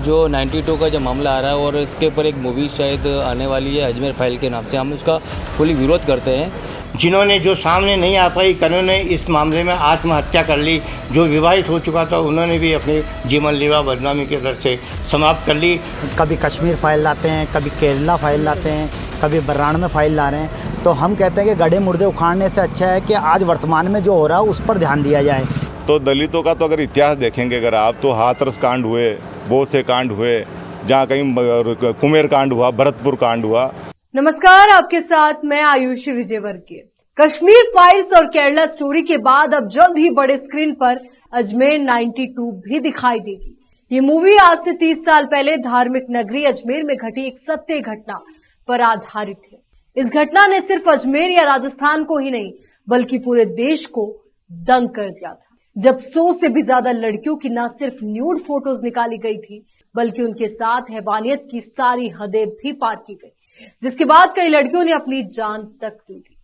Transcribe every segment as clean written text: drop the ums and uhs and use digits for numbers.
जो 92 का जो मामला आ रहा है और इसके ऊपर एक मूवी शायद आने वाली है अजमेर फाइल के नाम से, हम उसका फुली विरोध करते हैं। जिन्होंने जो सामने नहीं आ पाई उन्होंने इस मामले में आत्महत्या कर ली, जो विवाहित हो चुका था उन्होंने भी अपनी जीवन लीला बदनामी के दर से समाप्त कर ली। कभी कश्मीर फाइल लाते हैं, कभी केरला फाइल लाते हैं, कभी बर्राण में फाइल ला रहे हैं। तो हम कहते हैं कि गड्ढे मुर्दे उखाड़ने से अच्छा है कि आज वर्तमान में जो हो रहा है उस पर ध्यान दिया जाए। तो दलितों का तो अगर इतिहास देखेंगे अगर आप, तो हाथरस कांड हुए, बहुत से कांड हुए, जहाँ कहीं कुमेर कांड हुआ, भरतपुर कांड हुआ। नमस्कार, आपके साथ मैं आयुषी विजयवर्गीय। कश्मीर फाइल्स और केरला स्टोरी के बाद अब जल्द ही बड़े स्क्रीन पर अजमेर 92 भी दिखाई देगी। ये मूवी आज से 30 साल पहले धार्मिक नगरी अजमेर में घटी एक सत्य घटना पर आधारित है। इस घटना ने सिर्फ अजमेर या राजस्थान को ही नहीं बल्कि पूरे देश को दंग कर दिया था, जब 100 से भी ज्यादा लड़कियों की न सिर्फ न्यूड फोटोज निकाली गई थी बल्कि उनके साथ हैवानियत की सारी हदें भी पार की गई, जिसके बाद कई लड़कियों ने अपनी जान तक दी थी।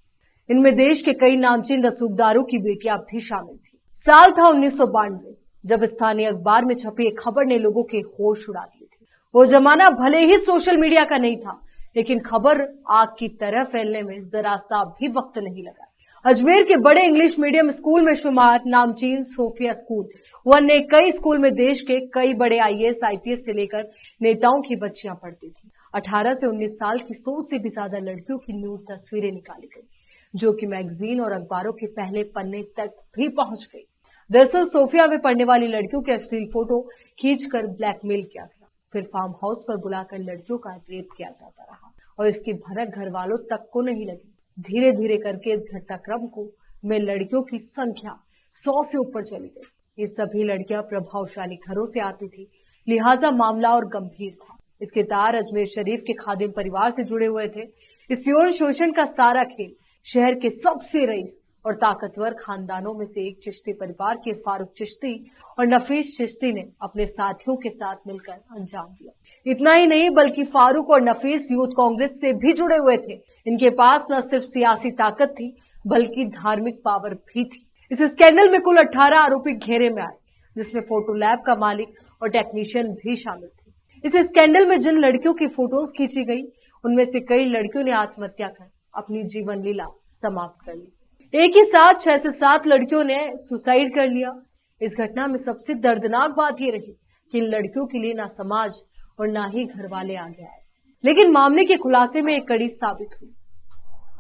इनमें देश के कई नामचीन रसूखदारों की बेटियां भी शामिल थी। साल था 1992, जब स्थानीय अखबार में छपी एक खबर ने लोगों के होश उड़ा दिए थे। वो जमाना भले ही सोशल मीडिया का नहीं था, लेकिन खबर आग की तरह फैलने में जरा सा भी वक्त नहीं लगा। अजमेर के बड़े इंग्लिश मीडियम स्कूल में शुमार नामचीन सोफिया स्कूल व अन्य कई स्कूल में देश के कई बड़े IAS IPS से लेकर नेताओं की बच्चियां पढ़ती थी। 18 से 19 साल की 100 से भी ज्यादा लड़कियों की न्यूड तस्वीरें निकाली गई, जो कि मैगजीन और अखबारों के पहले पन्ने तक भी पहुंच गई। दरअसल सोफिया में पढ़ने वाली लड़कियों के अश्लील फोटो खींचकर ब्लैकमेल किया गया, फिर फार्म हाउस पर बुलाकर लड़कियों का रेप किया जाता रहा और इसकी भनक घर वालों तक को नहीं लगी। धीरे धीरे करके इस घटनाक्रम में लड़कियों की संख्या 100 से ऊपर चली गई। ये सभी लड़कियां प्रभावशाली घरों से आती थी, लिहाजा मामला और गंभीर था। इसके तार अजमेर शरीफ के खादिम परिवार से जुड़े हुए थे। इस यौन शोषण का सारा खेल शहर के सबसे रईस और ताकतवर खानदानों में से एक चिश्ती परिवार के फारूक चिश्ती और नफीस चिश्ती ने अपने साथियों के साथ मिलकर अंजाम दिया। इतना ही नहीं बल्कि फारूक और नफीस यूथ कांग्रेस से भी जुड़े हुए थे। इनके पास न सिर्फ सियासी ताकत थी बल्कि धार्मिक पावर भी थी। इस स्कैंडल में कुल 18 आरोपी घेरे में आए, जिसमें फोटो लैब का मालिक और टेक्नीशियन भी शामिल थे। इस स्कैंडल में जिन लड़कियों की फोटोज खींची गई उनमें से कई लड़कियों ने आत्महत्या कर अपनी जीवन लीला समाप्त कर ली। एक ही साथ 6 से 7 लड़कियों ने सुसाइड कर लिया। इस घटना में सबसे दर्दनाक बात यह रही कि इन लड़कियों के लिए ना समाज और ना ही घर वाले आगे आए, लेकिन मामले के खुलासे में एक कड़ी साबित हुई।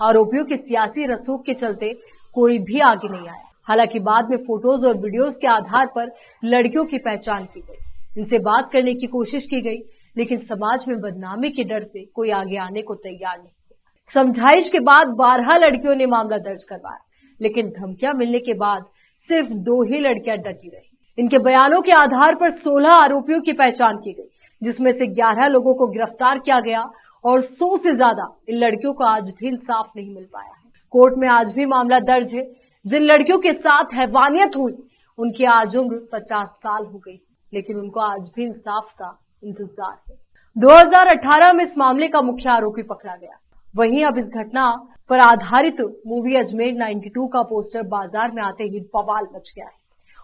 आरोपियों के सियासी रसूख के चलते कोई भी आगे नहीं आया। हालांकि बाद में फोटोज और वीडियोज के आधार पर लड़कियों की पहचान की गई, इनसे बात करने की कोशिश की गई, लेकिन समाज में बदनामी के डर से कोई आगे आने को तैयार नहीं। समझाइश के बाद 12 लड़कियों ने मामला दर्ज करवाया, लेकिन धमकियां मिलने के बाद सिर्फ 2 ही लड़कियां डटी रही। इनके बयानों के आधार पर 16 आरोपियों की पहचान की गई, जिसमें से 11 लोगों को गिरफ्तार किया गया और 100 से ज्यादा इन लड़कियों को आज भी इंसाफ नहीं मिल पाया है। कोर्ट में आज भी मामला दर्ज है। जिन लड़कियों के साथ हैवानियत हुई उनकी आज उम्र 50 साल हो गई, लेकिन उनको आज भी इंसाफ का इंतजार है। 2018 में इस मामले का मुख्य आरोपी पकड़ा गया। वहीं अब इस घटना पर आधारित मूवी अजमेर 92 का पोस्टर बाजार में आते ही बवाल मच गया है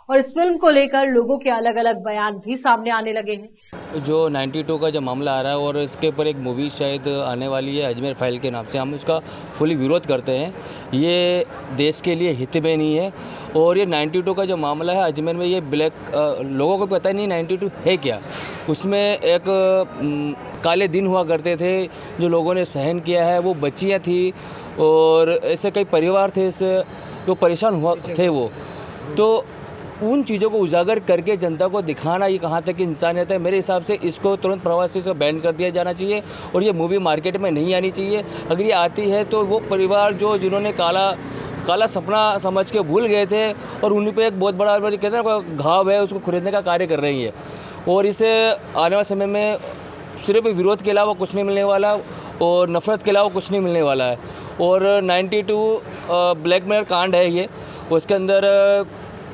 और इस फिल्म को लेकर लोगों के अलग अलग बयान भी सामने आने लगे हैं। जो 92 का जो मामला आ रहा है और इसके ऊपर एक मूवी शायद आने वाली है अजमेर फाइल के नाम से, हम उसका फुली विरोध करते हैं। ये देश के लिए हित में नहीं है और ये 92 का जो मामला है अजमेर में, ये ब्लैक लोगों को पता नहीं 92 है क्या। उसमें एक काले दिन हुआ करते थे जो लोगों ने सहन किया है। वो बच्चियाँ थी और ऐसे कई परिवार थे जो परेशान हुआ थे। वो तो उन चीज़ों को उजागर करके जनता को दिखाना ये कहाँ तक इंसानियत है। मेरे हिसाब से इसको तुरंत प्रभाव से इसको बैन कर दिया जाना चाहिए और ये मूवी मार्केट में नहीं आनी चाहिए। अगर ये आती है तो वो परिवार जिन्होंने काला सपना समझ के भूल गए थे और उन पर एक बहुत बड़ा कहते हैं ना घाव है, उसको खरीदने का कार्य कर रही है। और इसे आने वाले समय में सिर्फ विरोध के अलावा कुछ नहीं मिलने वाला और नफरत के अलावा कुछ नहीं मिलने वाला है। और 92 ब्लैकमेल कांड है ये, उसके अंदर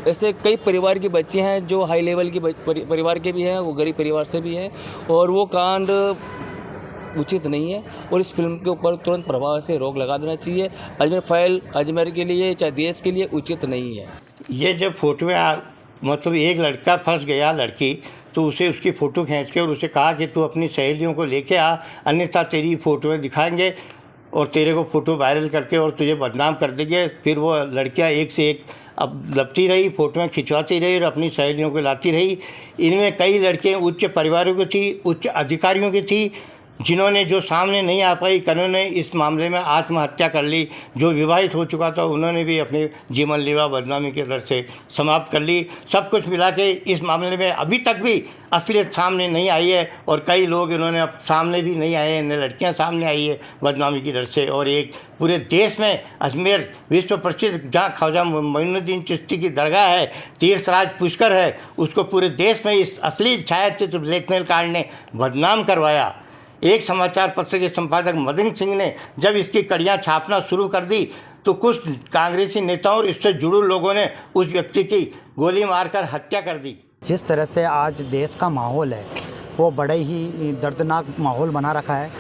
ऐसे कई परिवार की बच्चे हैं जो हाई लेवल की परिवार के भी हैं, वो गरीब परिवार से भी हैं और वो कांड उचित नहीं है और इस फिल्म के ऊपर तुरंत प्रभाव से रोक लगा देना चाहिए। अजमेर फाइल अजमेर के लिए चाहे देश के लिए उचित नहीं है। ये जब फोटोएं मतलब एक लड़का फंस गया लड़की, तो उसे उसकी फ़ोटो खींच के और उसे कहा कि तू अपनी सहेलियों को लेके आ, अन्यथा तेरी फ़ोटोएँ दिखाएंगे और तेरे को फ़ोटो वायरल करके और तुझे बदनाम कर देंगे। फिर वो लड़कियां एक से एक अब लपती रही, फ़ोटोएँ खिंचवाती रही और अपनी सहेलियों को लाती रही। इनमें कई लड़कियां उच्च परिवारों की थी, उच्च अधिकारियों की थी, जिन्होंने जो सामने नहीं आ पाई उन्होंने इस मामले में आत्महत्या कर ली। जो विवाहित हो चुका था उन्होंने भी अपनी जीवन लीवा बदनामी के डर से समाप्त कर ली। सब कुछ मिला के इस मामले में अभी तक भी असलियत सामने नहीं आई है और कई लोग इन्होंने अब सामने भी नहीं आए हैं, इन्हें लड़कियां सामने आई है बदनामी की डर से। और एक पूरे देश में अजमेर विश्व प्रसिद्ध जहाँ ख्वाजा मोइनुद्दीन चिश्ती की दरगाह है, तीर्थराज पुष्कर है, उसको पूरे देश में इस असली छायाचित्र ब्लैकमेल कांड ने बदनाम करवाया। एक समाचार पत्र के संपादक मदन सिंह ने जब इसकी कड़ियाँ छापना शुरू कर दी तो कुछ कांग्रेसी नेताओं और इससे जुड़े लोगों ने उस व्यक्ति की गोली मारकर हत्या कर दी। जिस तरह से आज देश का माहौल है वो बड़े ही दर्दनाक माहौल बना रखा है।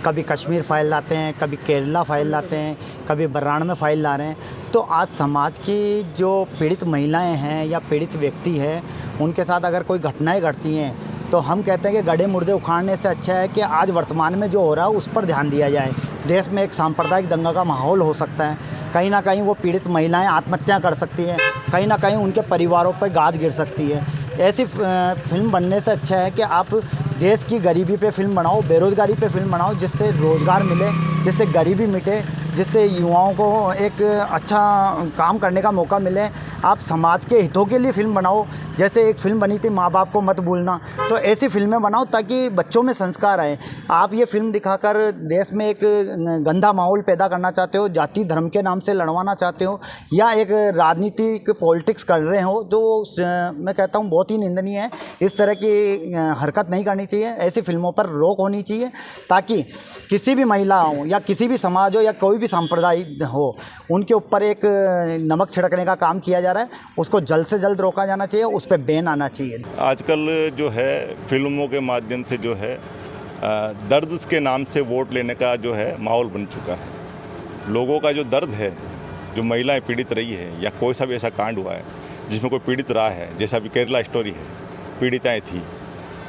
कभी कश्मीर फाइल लाते हैं, कभी केरला फाइल लाते हैं, कभी बर्राण में फाइल ला रहे हैं। तो आज समाज की जो पीड़ित महिलाएं हैं या पीड़ित व्यक्ति है उनके साथ अगर कोई घटनाएं घटती हैं तो हम कहते हैं कि गड्ढे मुर्दे उखाड़ने से अच्छा है कि आज वर्तमान में जो हो रहा है उस पर ध्यान दिया जाए। देश में एक सांप्रदायिक दंगा का माहौल हो सकता है, कहीं ना कहीं वो पीड़ित महिलाएं आत्महत्या कर सकती हैं, कहीं ना कहीं उनके परिवारों पर गाज गिर सकती है। ऐसी फिल्म बनने से अच्छा है कि आप देश की गरीबी पे फिल्म बनाओ, बेरोज़गारी पे फिल्म बनाओ, जिससे रोज़गार मिले, जिससे गरीबी मिटे, जिससे युवाओं को एक अच्छा काम करने का मौका मिले। आप समाज के हितों के लिए फिल्म बनाओ। जैसे एक फ़िल्म बनी थी माँ बाप को मत भूलना, तो ऐसी फिल्में बनाओ ताकि बच्चों में संस्कार आए। आप ये फिल्म दिखाकर देश में एक गंदा माहौल पैदा करना चाहते हो, जाति धर्म के नाम से लड़वाना चाहते हो या एक राजनीतिक पॉलिटिक्स कर रहे हो, तो मैं कहता हूँ बहुत ही निंदनीय है। इस तरह की हरकत नहीं करनी चाहिए। ऐसी फिल्मों पर रोक होनी चाहिए ताकि किसी भी महिला हो या किसी भी समाज हो या कोई भी संप्रदाय हो, उनके ऊपर एक नमक छिड़कने का काम किया जा रहा है, उसको जल्द से जल्द रोका जाना चाहिए, उस पर बैन आना चाहिए। आजकल जो है फिल्मों के माध्यम से जो है दर्द के नाम से वोट लेने का जो है माहौल बन चुका है। लोगों का जो दर्द है, जो महिलाएं पीड़ित रही है या कोई सा भी ऐसा कांड हुआ है जिसमें कोई पीड़ित रहा है, जैसा अभी केरला स्टोरी है, पीड़िताएं थी,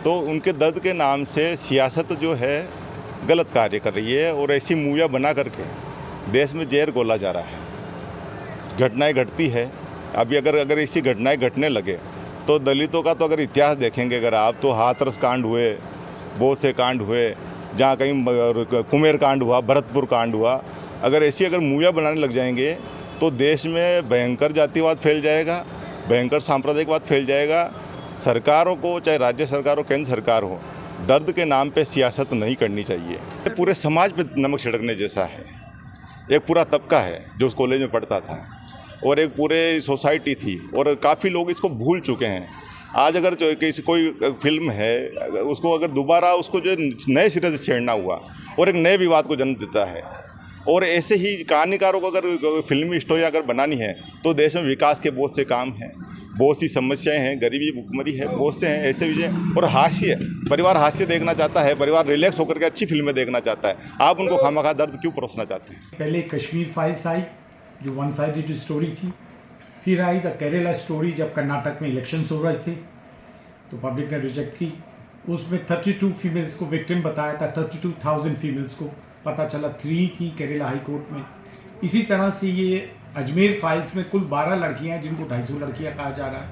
तो उनके दर्द के नाम से सियासत जो है गलत कार्य कर रही है और ऐसी मूवियाँ बना करके देश में जहर घोला जा रहा है। घटनाएं घटती है, अभी अगर ऐसी घटनाएं घटने लगे तो दलितों का तो अगर इतिहास देखेंगे अगर आप, तो हाथरस कांड हुए, बहुत से कांड हुए, जहाँ कहीं कुमेर कांड हुआ, भरतपुर कांड हुआ। अगर मूवियाँ बनाने लग जाएंगे तो देश में भयंकर जातिवाद फैल जाएगा, भयंकर सांप्रदायिकवाद फैल जाएगा। सरकारों को, चाहे राज्य सरकार हो, केंद्र सरकार हो, दर्द के नाम पे सियासत नहीं करनी चाहिए। पूरे समाज पे नमक छिड़कने जैसा है। एक पूरा तबका है जो उस कॉलेज में पढ़ता था और एक पूरे सोसाइटी थी और काफ़ी लोग इसको भूल चुके हैं। आज अगर कोई फिल्म है, उसको अगर दोबारा उसको जो नए सिरे से छेड़ना हुआ और एक नए विवाद को जन्म देता है। और ऐसे ही कहानीकारों को अगर फिल्मी स्टोरी अगर बनानी है तो देश में विकास के बहुत से काम हैं, बहुत सी समस्याएं हैं, गरीबी भुखमरी है, बहुत से हैं ऐसे विषय। और हास्य, परिवार हास्य देखना चाहता है, परिवार रिलैक्स होकर के अच्छी फिल्में देखना चाहता है। आप उनको खामखा दर्द क्यों परोसना चाहते हैं? पहले कश्मीर फाइल्स आई जो वन साइडेड स्टोरी थी, फिर आई द केरला स्टोरी जब कर्नाटक में इलेक्शंस हो रहे थे तो पब्लिक ने रिजेक्ट की। उसमें 32 फीमेल्स को विक्टिम बताया था, 32,000 फीमेल्स को पता चला, 3 थी केरला हाई कोर्ट में। इसी तरह से ये अजमेर फाइल्स में कुल 12 लड़कियां जिनको 250 लड़कियां कहा जा रहा है,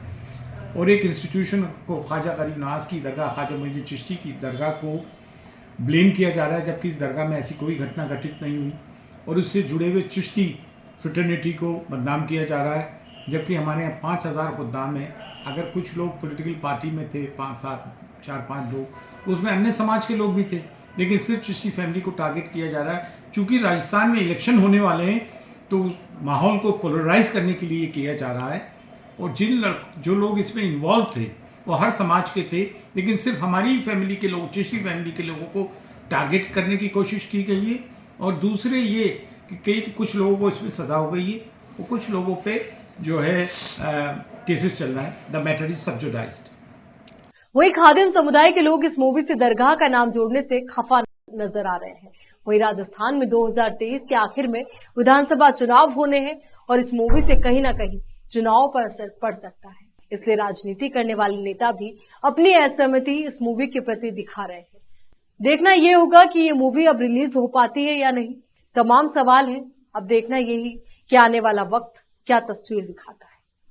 और एक इंस्टीट्यूशन को ख्वाजा गरीब नवाज की दरगाह, ख्वाजा मोइनुद्दीन चिश्ती की दरगाह को ब्लेम किया जा रहा है, जबकि इस दरगाह में ऐसी कोई घटना घटित नहीं हुई। और उससे जुड़े हुए चिश्ती फ्रेटर्निटी को बदनाम किया जा रहा है, जबकि हमारे यहाँ 5,000 खुद्दाम हैं। अगर कुछ लोग पॉलिटिकल पार्टी में थे, 4-5 लोग, उसमें अन्य समाज के लोग भी थे, लेकिन सिर्फ चिश्ती फैमिली को टारगेट किया जा रहा है। चूँकि राजस्थान में इलेक्शन होने वाले हैं तो माहौल को पोलराइज करने के लिए किया जा रहा है। और जो लोग इसमें इन्वॉल्व थे वो हर समाज के थे, लेकिन सिर्फ हमारी फैमिली के लोग, चिश्ती फैमिली के लोगों को टारगेट करने की कोशिश की गई है। और दूसरे ये कि कुछ लोगों को इसमें सज़ा हो गई है और कुछ लोगों पे जो है केसेस चल रहा है। The matter is subjudiced. वही खादिम समुदाय के लोग इस मूवी से दरगाह का नाम जोड़ने से खफा नजर आ रहे हैं। वही राजस्थान में 2023 के आखिर में विधानसभा चुनाव होने हैं और इस मूवी से कहीं ना कहीं चुनाव पर असर पड़ सकता है। इसलिए राजनीति करने वाले नेता भी अपनी असहमति इस मूवी के प्रति दिखा रहे हैं। देखना यह होगा कि ये मूवी अब रिलीज हो पाती है या नहीं। तमाम सवाल हैं, अब देखना यही कि आने वाला वक्त क्या तस्वीर दिखाता है।